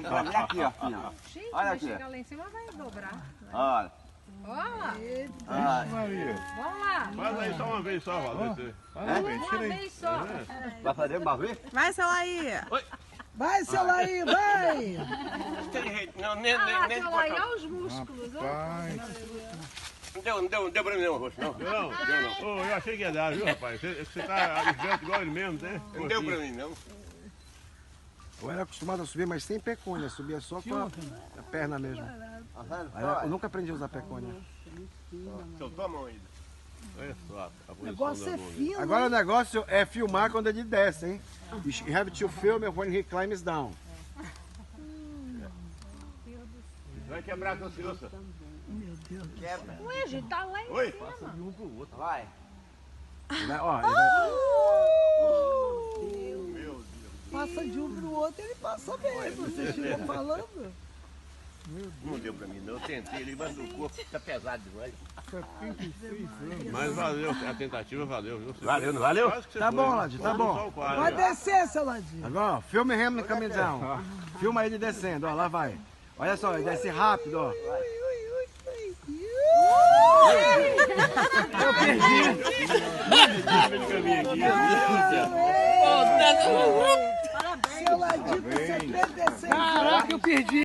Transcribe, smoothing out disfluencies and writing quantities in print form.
pra mim aqui, ó. Gente, Olha vai aqui. chegar lá em cima, vai dobrar. Olha. Olha. Olha. Maria. Vamos lá. Faz aí só uma vez só, Valdir. Uma vez só. Vai fazer uma vez? Vai, Selaí. Vai, Selaí, vai! Tem jeito, não, Ah, nem aquela aí, olha os músculos. Olha. Não deu pra mim não, rosto, não. Não, não. Eu achei que ia dar, viu, rapaz? Você tá esbelto igual ele mesmo, né? Não deu pra mim, não. Eu era acostumado a subir, mas sem pecônia, subia só com a perna mesmo. Aí eu nunca aprendi a usar pecônia. Soltou a mão ainda. Olha só a O posição negócio da é mão. fino. Agora o negócio é filmar quando ele desce, hein? You have to film when he climbs down. Vai quebrar a consciência. Ué, gente, tá lá em Oi? cima. Vai. Ele vai, ó, ele vai... Passa de um pro outro, ele passa mesmo. Você chegou falando? Não deu pra mim, não. Eu tentei, ele mandou o corpo, tá pesado demais. Mas valeu, a tentativa valeu, viu? Valeu, não valeu? Quase que você Tá foi. bom, Ladinho, tá bom. Só o quadro. Vai descer, Seladinho. Agora, ó, filme him coming down. Filma ele descendo, ó, lá vai. Olha só, ele desce rápido, ó. Ele caminha aqui, meu Deus do céu. Seladinho, você quer descer? Caraca, eu perdi.